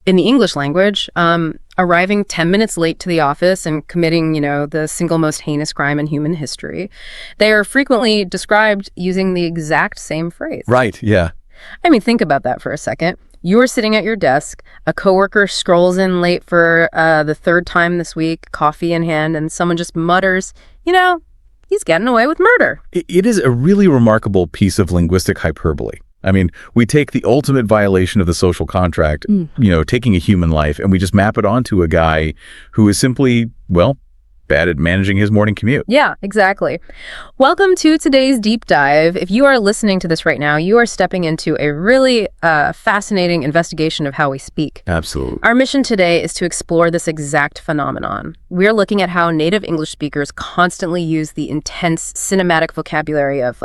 in the English language, arriving 10 minutes late to the office and committing, the single most heinous crime in human history. They are frequently described using the exact same phrase. Right, yeah. I mean, think about that for a second. You are sitting at your desk, a coworker scrolls in late for the third time this week, coffee in hand, and someone just mutters, he's getting away with murder. It is a really remarkable piece of linguistic hyperbole. I mean, we take the ultimate violation of the social contract, taking a human life, and we just map it onto a guy who is simply, bad at managing his morning commute. Yeah, exactly. Welcome to today's deep dive. If you are listening to this right now, you are stepping into a really fascinating investigation of how we speak. Absolutely. Our mission today is to explore this exact phenomenon. We're looking at how native English speakers constantly use the intense cinematic vocabulary of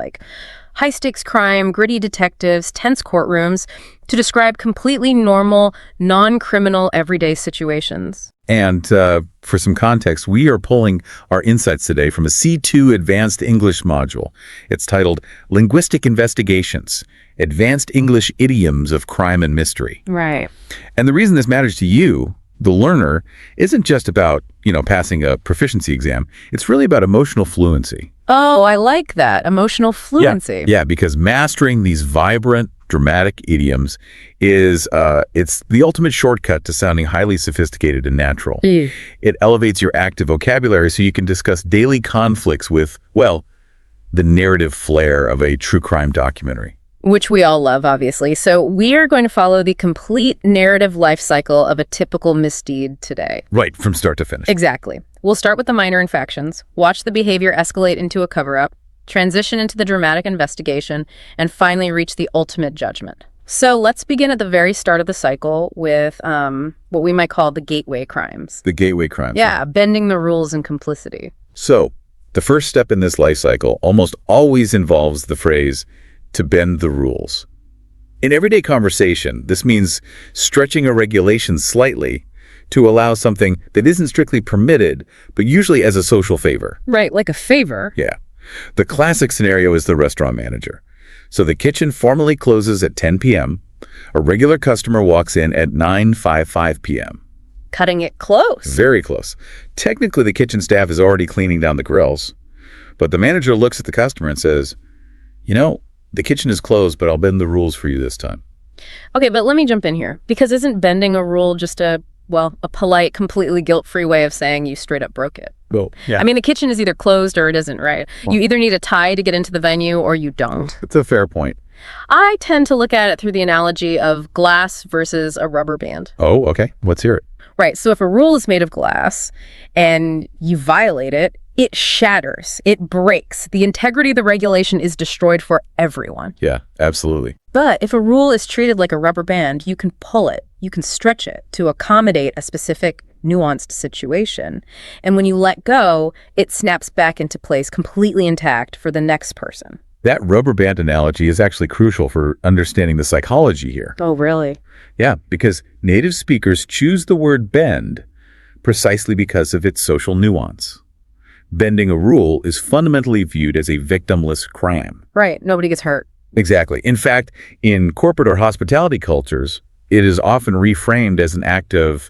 high-stakes crime, gritty detectives, tense courtrooms to describe completely normal, non-criminal everyday situations. And for some context, we are pulling our insights today from a C2 Advanced English module. It's titled Linguistic Investigations, Advanced English Idioms of Crime and Mystery. Right. And the reason this matters to you, the learner, isn't just about, passing a proficiency exam. It's really about emotional fluency. Oh, I like that. Emotional fluency. Yeah, because mastering these vibrant, dramatic idioms is it's the ultimate shortcut to sounding highly sophisticated and natural. It elevates your active vocabulary so you can discuss daily conflicts with, the narrative flair of a true crime documentary. Which we all love, obviously. So we are going to follow the complete narrative life cycle of a typical misdeed today. Right, from start to finish. Exactly. We'll start with the minor infractions, watch the behavior escalate into a cover-up, transition into the dramatic investigation, and finally reach the ultimate judgment. So let's begin at the very start of the cycle with what we might call the gateway crimes. The gateway crimes. Yeah, bending the rules and complicity. So the first step in this life cycle almost always involves the phrase, to bend the rules. In everyday conversation, this means stretching a regulation slightly to allow something that isn't strictly permitted, but usually as a social favor. Right, like a favor. Yeah. The classic scenario is the restaurant manager. So the kitchen formally closes at 10 p.m. A regular customer walks in at 9:55 p.m. Cutting it close. Very close. Technically, the kitchen staff is already cleaning down the grills, but the manager looks at the customer and says, the kitchen is closed, but I'll bend the rules for you this time. Okay, but let me jump in here. Because isn't bending a rule just a polite, completely guilt-free way of saying you straight up broke it? Well, yeah. I mean, the kitchen is either closed or it isn't, right? Well, you either need a tie to get into the venue or you don't. It's a fair point. I tend to look at it through the analogy of glass versus a rubber band. Oh, okay. Let's hear it. Right. So if a rule is made of glass and you violate it, it shatters, it breaks. The integrity of the regulation is destroyed for everyone. Yeah, absolutely. But if a rule is treated like a rubber band, you can pull it, you can stretch it to accommodate a specific nuanced situation. And when you let go, it snaps back into place completely intact for the next person. That rubber band analogy is actually crucial for understanding the psychology here. Oh, really? Yeah, because native speakers choose the word bend precisely because of its social nuance. Bending a rule is fundamentally viewed as a victimless crime. Right. Nobody gets hurt. Exactly. In fact, in corporate or hospitality cultures, it is often reframed as an act of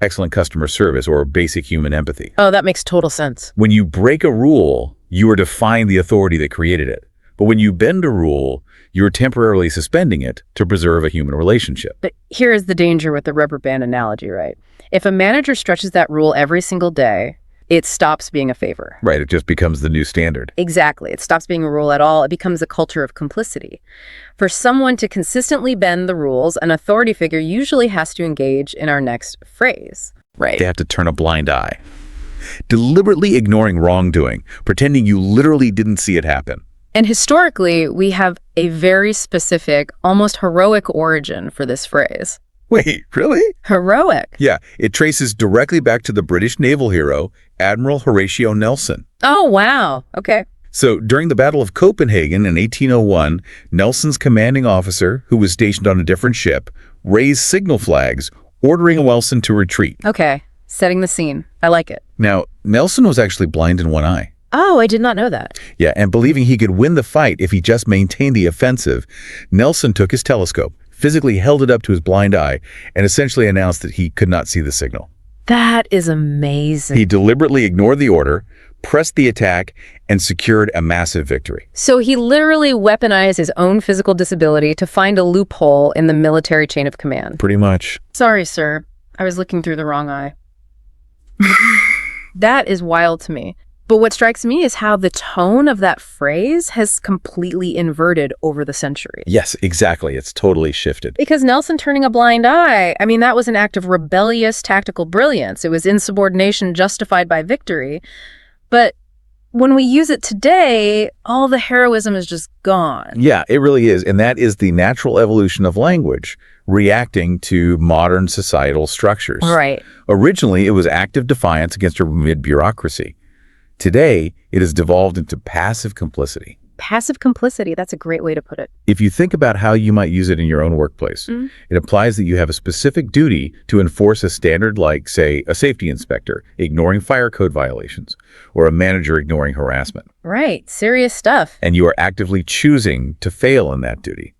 excellent customer service or basic human empathy. Oh, that makes total sense. When you break a rule, you are defying the authority that created it. But when you bend a rule, you're temporarily suspending it to preserve a human relationship. But here is the danger with the rubber band analogy, right? If a manager stretches that rule every single day, it stops being a favor. Right, it just becomes the new standard. Exactly. It stops being a rule at all. It becomes a culture of complicity. For someone to consistently bend the rules, an authority figure usually has to engage in our next phrase. Right. They have to turn a blind eye. Deliberately ignoring wrongdoing, pretending you literally didn't see it happen. And historically, we have a very specific, almost heroic origin for this phrase. Wait, really? Heroic? Yeah, it traces directly back to the British naval hero, Admiral Horatio Nelson. Oh, wow. Okay. So during the Battle of Copenhagen in 1801, Nelson's commanding officer, who was stationed on a different ship, raised signal flags, ordering Wilson to retreat. Okay, setting the scene. I like it. Now, Nelson was actually blind in one eye. Oh, I did not know that. Yeah, and believing he could win the fight if he just maintained the offensive, Nelson took his telescope, physically held it up to his blind eye, and essentially announced that he could not see the signal. That is amazing. He deliberately ignored the order, pressed the attack, and secured a massive victory. So he literally weaponized his own physical disability to find a loophole in the military chain of command. Pretty much. Sorry, sir. I was looking through the wrong eye. That is wild to me. But what strikes me is how the tone of that phrase has completely inverted over the centuries. Yes, exactly. It's totally shifted. Because Nelson turning a blind eye, I mean, that was an act of rebellious tactical brilliance. It was insubordination justified by victory. But when we use it today, all the heroism is just gone. Yeah, it really is. And that is the natural evolution of language, reacting to modern societal structures. Right. Originally, it was active defiance against a mid-bureaucracy. Today, it has devolved into passive complicity. Passive complicity, that's a great way to put it. If you think about how you might use it in your own workplace, it implies that you have a specific duty to enforce a standard like, say, a safety inspector ignoring fire code violations or a manager ignoring harassment. Right, serious stuff. And you are actively choosing to fail in that duty.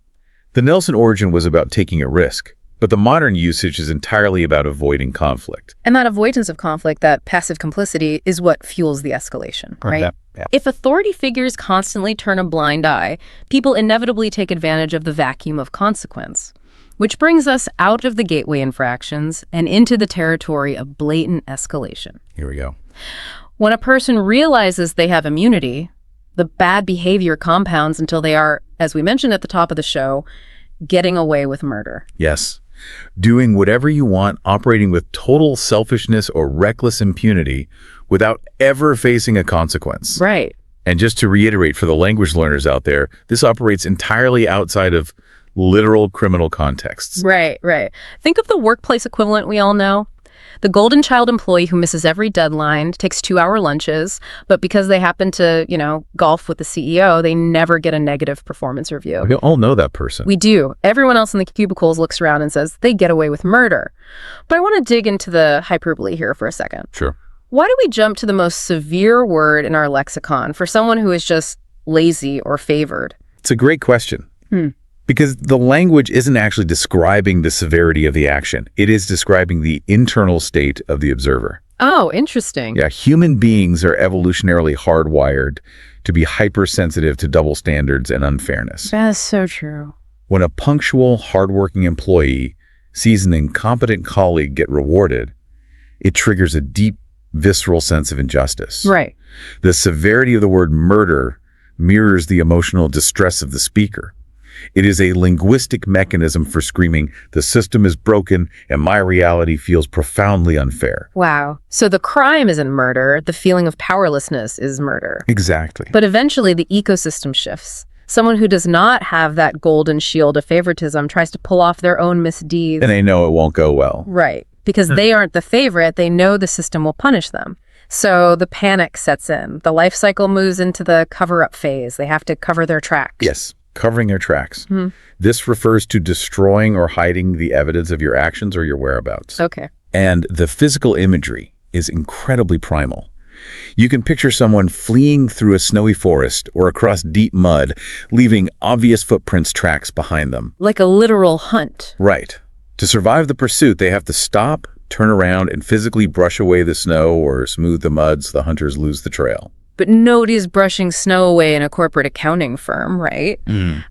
The Nelson origin was about taking a risk, but the modern usage is entirely about avoiding conflict. And that avoidance of conflict, that passive complicity, is what fuels the escalation, right? Yeah. If authority figures constantly turn a blind eye, people inevitably take advantage of the vacuum of consequence. Which brings us out of the gateway infractions and into the territory of blatant escalation. Here we go. When a person realizes they have immunity, the bad behavior compounds until they are, as we mentioned at the top of the show, getting away with murder. Yes. Doing whatever you want, operating with total selfishness or reckless impunity without ever facing a consequence. Right. And just to reiterate for the language learners out there, this operates entirely outside of literal criminal contexts. Right. Think of the workplace equivalent we all know. The golden child employee who misses every deadline, takes 2-hour lunches, but because they happen to, golf with the CEO, they never get a negative performance review. We all know that person. We do. Everyone else in the cubicles looks around and says they get away with murder. But I want to dig into the hyperbole here for a second. Sure. Why do we jump to the most severe word in our lexicon for someone who is just lazy or favored? It's a great question. Because the language isn't actually describing the severity of the action. It is describing the internal state of the observer. Oh, interesting. Yeah, human beings are evolutionarily hardwired to be hypersensitive to double standards and unfairness. That's so true. When a punctual, hardworking employee sees an incompetent colleague get rewarded, it triggers a deep, visceral sense of injustice. Right. The severity of the word murder mirrors the emotional distress of the speaker. It is a linguistic mechanism for screaming, the system is broken and my reality feels profoundly unfair. Wow. So the crime isn't murder, the feeling of powerlessness is murder. Exactly. But eventually the ecosystem shifts. Someone who does not have that golden shield of favoritism tries to pull off their own misdeeds. And they know it won't go well. Right. Because they aren't the favorite, they know the system will punish them. So the panic sets in. The life cycle moves into the cover-up phase. They have to cover their tracks. Yes. Covering their tracks. This refers to destroying or hiding the evidence of your actions or your whereabouts. Okay. And the physical imagery is incredibly primal. You can picture someone fleeing through a snowy forest or across deep mud, leaving obvious footprints tracks behind them. Like a literal hunt. Right. To survive the pursuit, they have to stop, turn around, and physically brush away the snow or smooth the mud so the hunters lose the trail. But nobody's brushing snow away in a corporate accounting firm, right?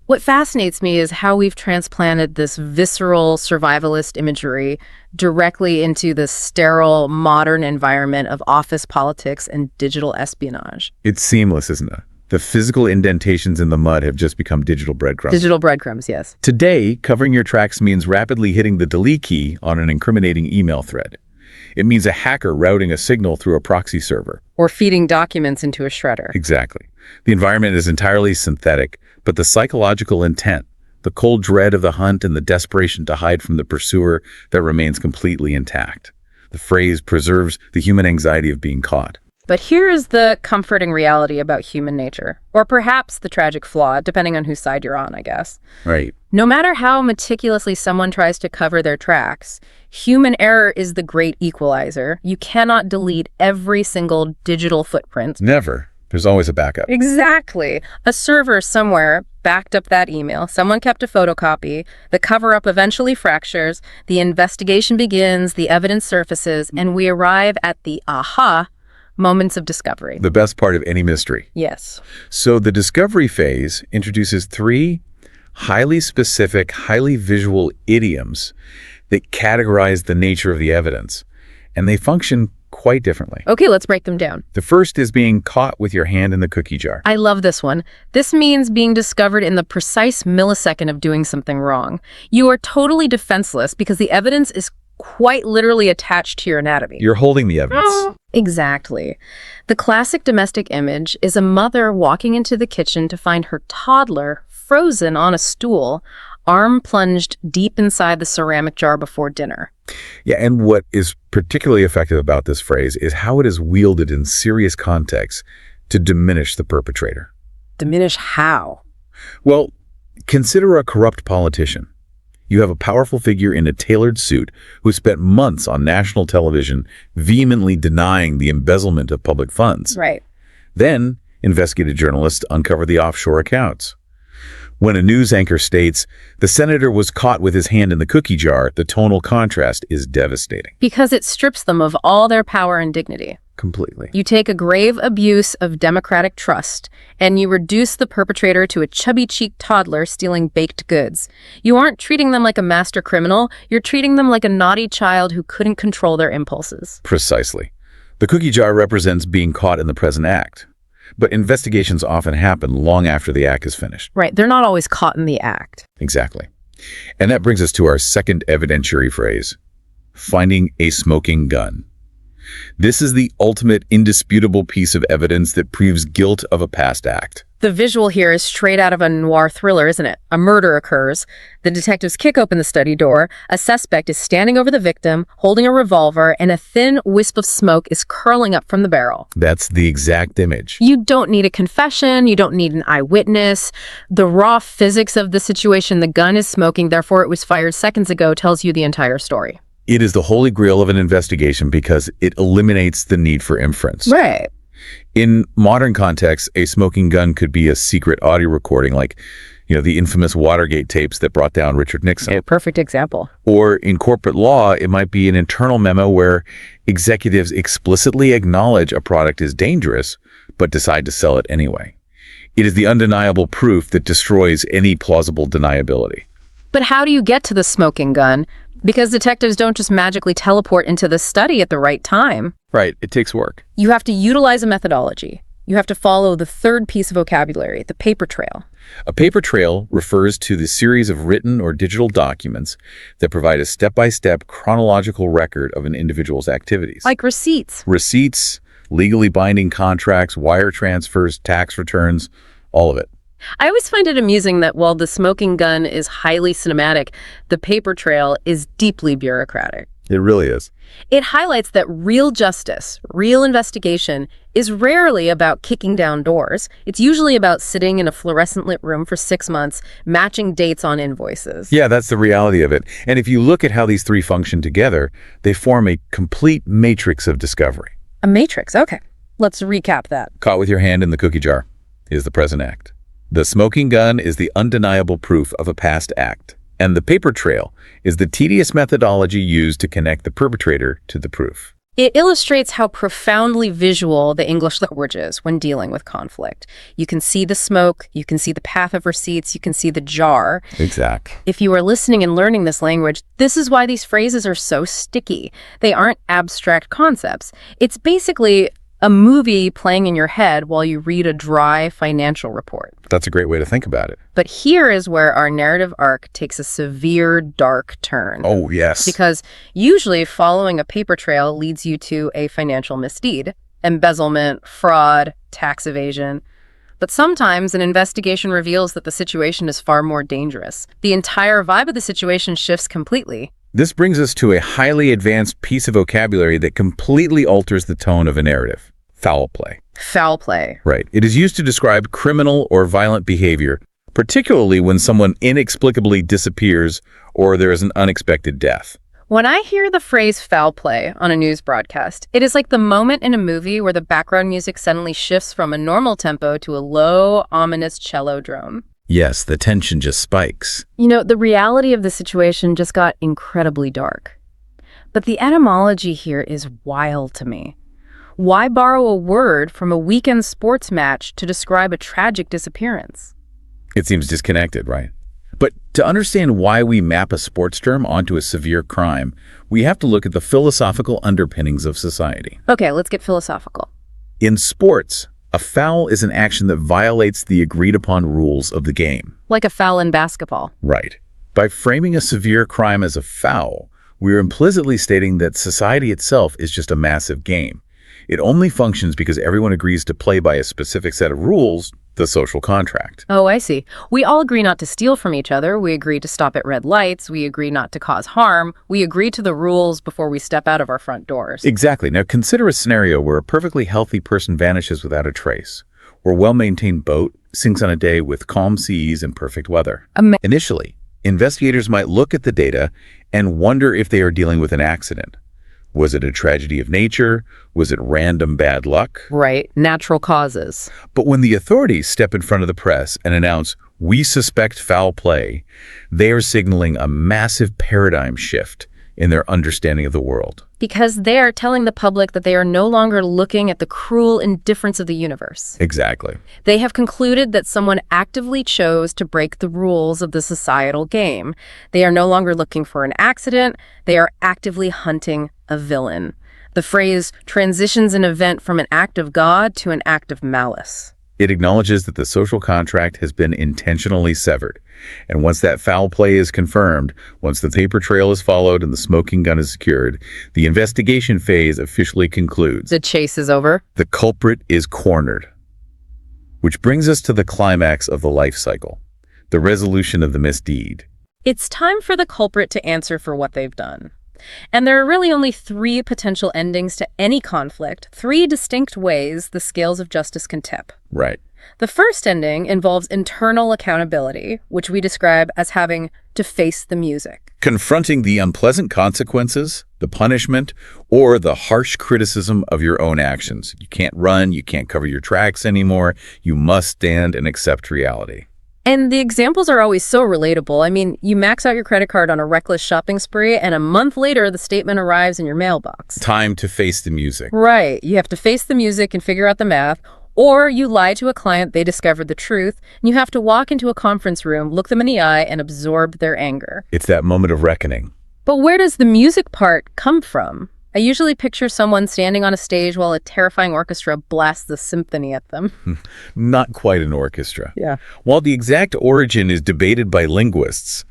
What fascinates me is how we've transplanted this visceral survivalist imagery directly into the sterile, modern environment of office politics and digital espionage. It's seamless, isn't it? The physical indentations in the mud have just become digital breadcrumbs. Digital breadcrumbs, yes. Today, covering your tracks means rapidly hitting the delete key on an incriminating email thread. It means a hacker routing a signal through a proxy server. Or feeding documents into a shredder. Exactly. The environment is entirely synthetic, but the psychological intent, the cold dread of the hunt and the desperation to hide from the pursuer, that remains completely intact. The phrase preserves the human anxiety of being caught. But here is the comforting reality about human nature, or perhaps the tragic flaw, depending on whose side you're on, I guess. Right. No matter how meticulously someone tries to cover their tracks, human error is the great equalizer. You cannot delete every single digital footprint. Never. There's always a backup. Exactly. A server somewhere, backed up that email. Someone kept a photocopy. The cover-up eventually fractures. The investigation begins. The evidence surfaces. And we arrive at the aha moments of discovery. The best part of any mystery. Yes. So the discovery phase introduces three highly specific, highly visual idioms that categorize the nature of the evidence, and they function quite differently. Okay, let's break them down. The first is being caught with your hand in the cookie jar. I love this one. This means being discovered in the precise millisecond of doing something wrong. You are totally defenseless because the evidence is quite literally attached to your anatomy. You're holding the evidence. Exactly. The classic domestic image is a mother walking into the kitchen to find her toddler frozen on a stool, arm plunged deep inside the ceramic jar before dinner. Yeah, and what is particularly effective about this phrase is how it is wielded in serious contexts to diminish the perpetrator. Diminish how? Well, consider a corrupt politician. You have a powerful figure in a tailored suit who spent months on national television vehemently denying the embezzlement of public funds. Right. Then, investigative journalists uncover the offshore accounts. When a news anchor states, the senator was caught with his hand in the cookie jar, the tonal contrast is devastating. Because it strips them of all their power and dignity. Completely. You take a grave abuse of democratic trust, and you reduce the perpetrator to a chubby-cheeked toddler stealing baked goods. You aren't treating them like a master criminal, you're treating them like a naughty child who couldn't control their impulses. Precisely. The cookie jar represents being caught in the present act. But investigations often happen long after the act is finished. Right, they're not always caught in the act. Exactly. And that brings us to our second evidentiary phrase, finding a smoking gun. This is the ultimate indisputable piece of evidence that proves guilt of a past act. The visual here is straight out of a noir thriller, isn't it? A murder occurs. The detectives kick open the study door. A suspect is standing over the victim, holding a revolver, and a thin wisp of smoke is curling up from the barrel. That's the exact image. You don't need a confession. You don't need an eyewitness. The raw physics of the situation, the gun is smoking, therefore it was fired seconds ago, tells you the entire story. It is the holy grail of an investigation because it eliminates the need for inference. Right. In modern contexts, a smoking gun could be a secret audio recording like, the infamous Watergate tapes that brought down Richard Nixon. A perfect example. Or in corporate law, it might be an internal memo where executives explicitly acknowledge a product is dangerous, but decide to sell it anyway. It is the undeniable proof that destroys any plausible deniability. But how do you get to the smoking gun? Because detectives don't just magically teleport into the study at the right time. Right, it takes work. You have to utilize a methodology. You have to follow the third piece of vocabulary, the paper trail. A paper trail refers to the series of written or digital documents that provide a step-by-step chronological record of an individual's activities. Like receipts. Receipts, legally binding contracts, wire transfers, tax returns, all of it. I always find it amusing that while the smoking gun is highly cinematic, the paper trail is deeply bureaucratic. It really is. It highlights that real justice, real investigation, is rarely about kicking down doors. It's usually about sitting in a fluorescent lit room for 6 months, matching dates on invoices. Yeah, that's the reality of it. And if you look at how these three function together, they form a complete matrix of discovery. A matrix, okay. Let's recap that. Caught with your hand in the cookie jar is the present act. The smoking gun is the undeniable proof of a past act. And the paper trail is the tedious methodology used to connect the perpetrator to the proof. It illustrates how profoundly visual the English language is when dealing with conflict. You can see the smoke, you can see the path of receipts, you can see the jar. Exact. If you are listening and learning this language, this is why these phrases are so sticky. They aren't abstract concepts. It's basically a movie playing in your head while you read a dry financial report. That's a great way to think about it. But here is where our narrative arc takes a severe, dark turn. Oh, yes. Because usually following a paper trail leads you to a financial misdeed, embezzlement, fraud, tax evasion. But sometimes an investigation reveals that the situation is far more dangerous. The entire vibe of the situation shifts completely. This brings us to a highly advanced piece of vocabulary that completely alters the tone of a narrative. Foul play. Foul play. Right. It is used to describe criminal or violent behavior, particularly when someone inexplicably disappears or there is an unexpected death. When I hear the phrase foul play on a news broadcast, it is like the moment in a movie where the background music suddenly shifts from a normal tempo to a low, ominous cello drone. Yes, the tension just spikes. The reality of the situation just got incredibly dark. But the etymology here is wild to me. Why borrow a word from a weekend sports match to describe a tragic disappearance? It seems disconnected, right? But to understand why we map a sports term onto a severe crime, we have to look at the philosophical underpinnings of society. Okay, let's get philosophical. In sports, a foul is an action that violates the agreed-upon rules of the game. Like a foul in basketball. Right. By framing a severe crime as a foul, we are implicitly stating that society itself is just a massive game. It only functions because everyone agrees to play by a specific set of rules, the social contract. Oh, I see. We all agree not to steal from each other. We agree to stop at red lights. We agree not to cause harm. We agree to the rules before we step out of our front doors. Exactly. Now consider a scenario where a perfectly healthy person vanishes without a trace, or a well-maintained boat sinks on a day with calm seas and perfect weather. Initially, investigators might look at the data and wonder if they are dealing with an accident. Was it a tragedy of nature? Was it random bad luck? Right, natural causes. But when the authorities step in front of the press and announce, "We suspect foul play," they are signaling a massive paradigm shift in their understanding of the world. Because they are telling the public that they are no longer looking at the cruel indifference of the universe. Exactly. They have concluded that someone actively chose to break the rules of the societal game. They are no longer looking for an accident. They are actively hunting a villain. The phrase transitions an event from an act of God to an act of malice. It acknowledges that the social contract has been intentionally severed. And once that foul play is confirmed, once the paper trail is followed and the smoking gun is secured, the investigation phase officially concludes. The chase is over. The culprit is cornered. Which brings us to the climax of the life cycle, the resolution of the misdeed. It's time for the culprit to answer for what they've done. And there are really only three potential endings to any conflict, three distinct ways the scales of justice can tip. Right. The first ending involves internal accountability, which we describe as having to face the music. Confronting the unpleasant consequences, the punishment, or the harsh criticism of your own actions. You can't run, you can't cover your tracks anymore. You must stand and accept reality. And the examples are always so relatable. I mean, you max out your credit card on a reckless shopping spree, and a month later, the statement arrives in your mailbox. Time to face the music. Right. You have to face the music and figure out the math. Or you lie to a client, they discovered the truth, and you have to walk into a conference room, look them in the eye, and absorb their anger. It's that moment of reckoning. But where does the music part come from? I usually picture someone standing on a stage while a terrifying orchestra blasts the symphony at them. Not quite an orchestra. Yeah. While the exact origin is debated by linguists,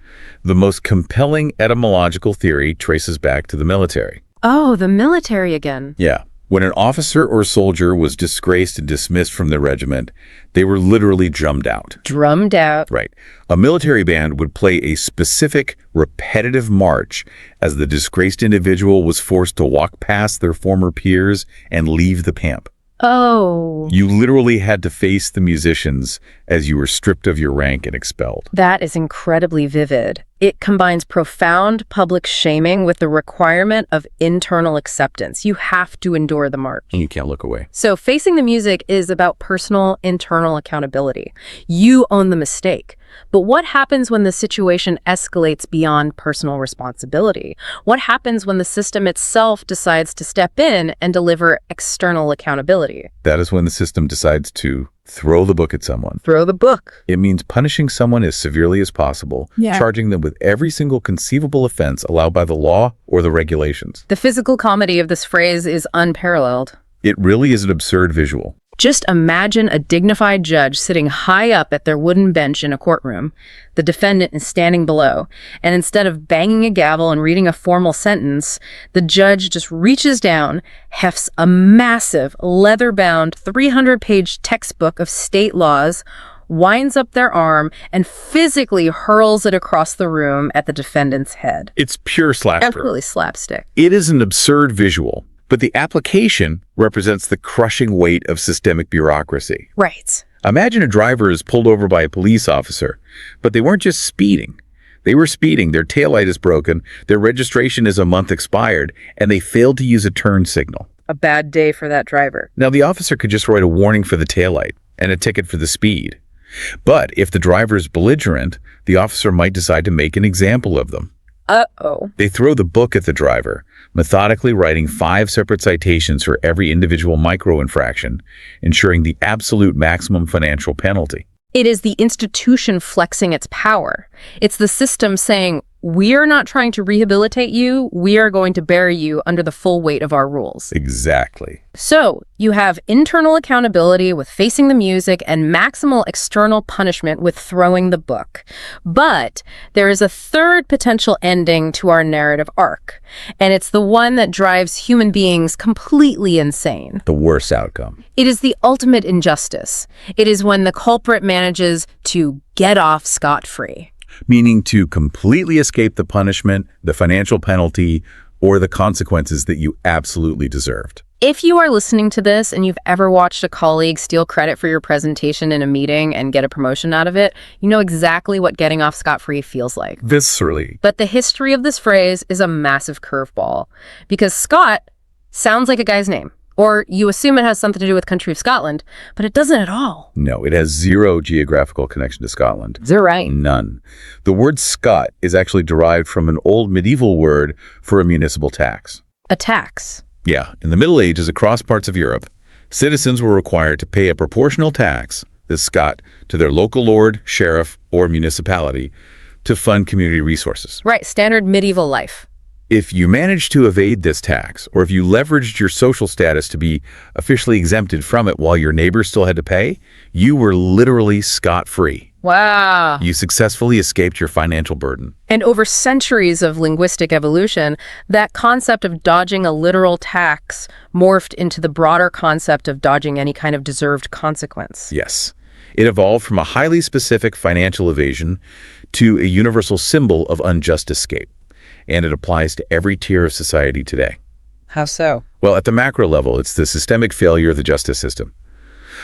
the most compelling etymological theory traces back to the military. Oh, the military again. Yeah. When an officer or soldier was disgraced and dismissed from their regiment, they were literally drummed out. Drummed out. Right. A military band would play a specific, repetitive march as the disgraced individual was forced to walk past their former peers and leave the camp. Oh. You literally had to face the musicians as you were stripped of your rank and expelled. That is incredibly vivid. It combines profound public shaming with the requirement of internal acceptance. You have to endure the march. And you can't look away. So facing the music is about personal, internal accountability. You own the mistake. But what happens when the situation escalates beyond personal responsibility? What happens when the system itself decides to step in and deliver external accountability? That is when the system decides to throw the book at someone. Throw the book. It means punishing someone as severely as possible, charging them with every single conceivable offense allowed by the law or the regulations. The physical comedy of this phrase is unparalleled. It really is an absurd visual. Just imagine a dignified judge sitting high up at their wooden bench in a courtroom. The defendant is standing below, and instead of banging a gavel and reading a formal sentence, the judge just reaches down, hefts a massive, leather-bound, 300-page textbook of state laws, winds up their arm, and physically hurls it across the room at the defendant's head. It's pure slapstick. Absolutely slapstick. It is an absurd visual, but the application represents the crushing weight of systemic bureaucracy. Right. Imagine a driver is pulled over by a police officer, but they weren't just speeding. They were speeding, their taillight is broken, their registration is a month expired, and they failed to use a turn signal. A bad day for that driver. Now, the officer could just write a warning for the taillight and a ticket for the speed. But if the driver is belligerent, the officer might decide to make an example of them. Uh-oh. They throw the book at the driver, methodically writing 5 separate citations for every individual micro-infraction, ensuring the absolute maximum financial penalty. It is the institution flexing its power. It's the system saying, we're not trying to rehabilitate you, we are going to bury you under the full weight of our rules. Exactly. So, you have internal accountability with facing the music and maximal external punishment with throwing the book. But there is a third potential ending to our narrative arc, and it's the one that drives human beings completely insane. The worst outcome. It is the ultimate injustice. It is when the culprit manages to get off scot-free. Meaning to completely escape the punishment, the financial penalty, or the consequences that you absolutely deserved. If you are listening to this and you've ever watched a colleague steal credit for your presentation in a meeting and get a promotion out of it, you know exactly what getting off scot-free feels like. Viscerally. But the history of this phrase is a massive curveball, because Scot sounds like a guy's name. Or you assume it has something to do with country of Scotland, but it doesn't at all. No, it has zero geographical connection to Scotland. Is that right? None. The word Scot is actually derived from an old medieval word for a municipal tax. A tax. Yeah, in the Middle Ages across parts of Europe, citizens were required to pay a proportional tax, the Scot, to their local lord, sheriff, or municipality to fund community resources. Right, standard medieval life. If you managed to evade this tax, or if you leveraged your social status to be officially exempted from it while your neighbors still had to pay, you were literally scot-free. Wow. You successfully escaped your financial burden. And over centuries of linguistic evolution, that concept of dodging a literal tax morphed into the broader concept of dodging any kind of deserved consequence. Yes. It evolved from a highly specific financial evasion to a universal symbol of unjust escape. And it applies to every tier of society today. How so? Well, at the macro level, it's the systemic failure of the justice system.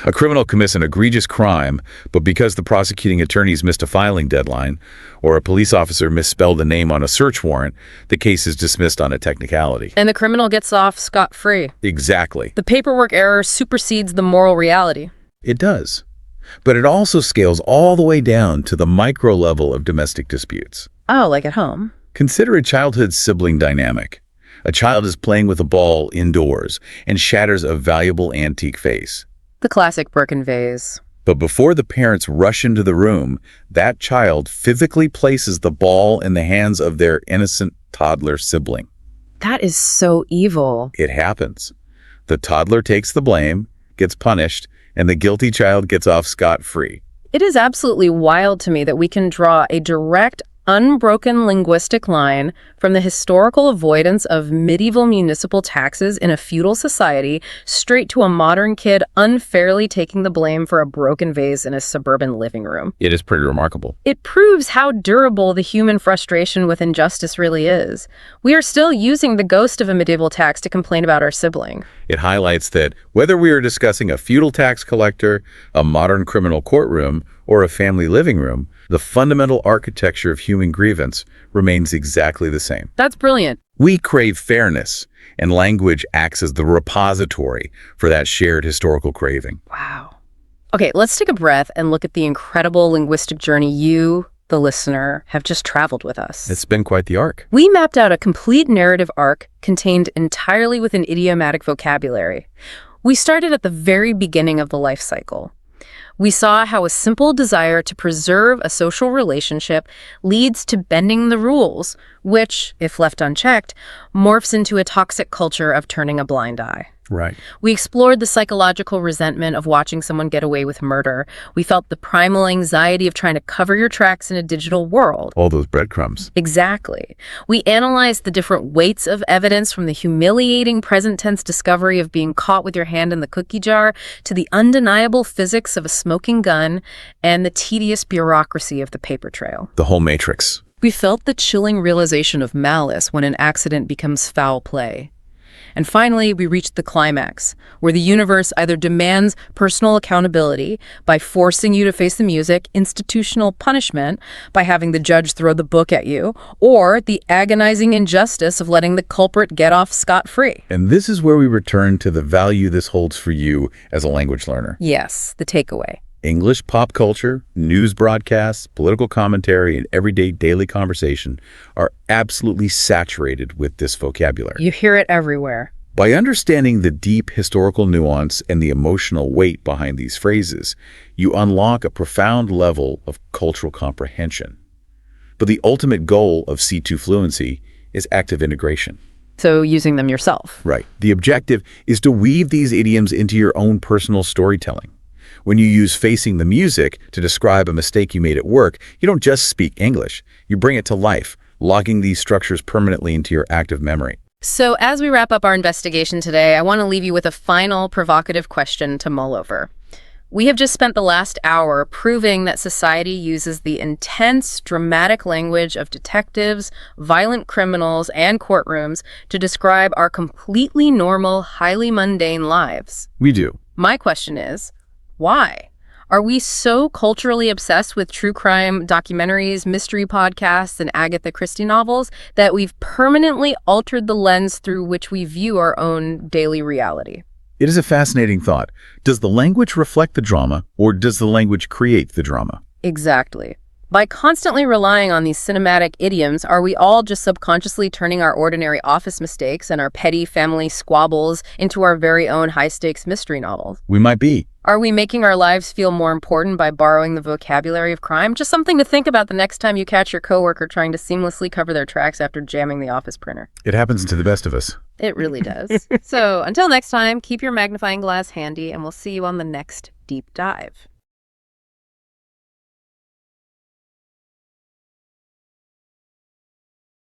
A criminal commits an egregious crime, but because the prosecuting attorneys missed a filing deadline, or a police officer misspelled a name on a search warrant, the case is dismissed on a technicality. And the criminal gets off scot-free. Exactly. The paperwork error supersedes the moral reality. It does. But it also scales all the way down to the micro level of domestic disputes. Oh, like at home? Consider a childhood sibling dynamic. A child is playing with a ball indoors and shatters a valuable antique vase. The classic broken vase. But before the parents rush into the room, that child physically places the ball in the hands of their innocent toddler sibling. That is so evil. It happens. The toddler takes the blame, gets punished, and the guilty child gets off scot-free. It is absolutely wild to me that we can draw a direct, unbroken linguistic line from the historical avoidance of medieval municipal taxes in a feudal society straight to a modern kid unfairly taking the blame for a broken vase in a suburban living room. It is pretty remarkable. It proves how durable the human frustration with injustice really is. We are still using the ghost of a medieval tax to complain about our sibling. It highlights that whether we are discussing a feudal tax collector, a modern criminal courtroom, or a family living room, the fundamental architecture of human grievance remains exactly the same. That's brilliant. We crave fairness, and language acts as the repository for that shared historical craving. Wow. Okay, let's take a breath and look at the incredible linguistic journey you, the listener, have just traveled with us. It's been quite the arc. We mapped out a complete narrative arc contained entirely within idiomatic vocabulary. We started at the very beginning of the life cycle. We saw how a simple desire to preserve a social relationship leads to bending the rules, which, if left unchecked, morphs into a toxic culture of turning a blind eye. Right. We explored the psychological resentment of watching someone get away with murder. We felt the primal anxiety of trying to cover your tracks in a digital world. All those breadcrumbs. Exactly. We analyzed the different weights of evidence, from the humiliating present tense discovery of being caught with your hand in the cookie jar to the undeniable physics of a smoking gun and the tedious bureaucracy of the paper trail. The whole matrix. We felt the chilling realization of malice when an accident becomes foul play. And finally, we reached the climax, where the universe either demands personal accountability by forcing you to face the music, institutional punishment by having the judge throw the book at you, or the agonizing injustice of letting the culprit get off scot-free. And this is where we return to the value this holds for you as a language learner. Yes, the takeaway. English pop culture, news broadcasts, political commentary, and everyday daily conversation are absolutely saturated with this vocabulary. You hear it everywhere. By understanding the deep historical nuance and the emotional weight behind these phrases, you unlock a profound level of cultural comprehension. But the ultimate goal of C2 fluency is active integration. So using them yourself. Right. The objective is to weave these idioms into your own personal storytelling. When you use facing the music to describe a mistake you made at work, you don't just speak English. You bring it to life, logging these structures permanently into your active memory. So as we wrap up our investigation today, I want to leave you with a final provocative question to mull over. We have just spent the last hour proving that society uses the intense, dramatic language of detectives, violent criminals, and courtrooms to describe our completely normal, highly mundane lives. We do. My question is, why? Are we so culturally obsessed with true crime documentaries, mystery podcasts, and Agatha Christie novels that we've permanently altered the lens through which we view our own daily reality? It is a fascinating thought. Does the language reflect the drama, or does the language create the drama? Exactly. By constantly relying on these cinematic idioms, are we all just subconsciously turning our ordinary office mistakes and our petty family squabbles into our very own high-stakes mystery novels? We might be. Are we making our lives feel more important by borrowing the vocabulary of crime? Just something to think about the next time you catch your coworker trying to seamlessly cover their tracks after jamming the office printer. It happens to the best of us. It really does. So until next time, keep your magnifying glass handy, and we'll see you on the next deep dive.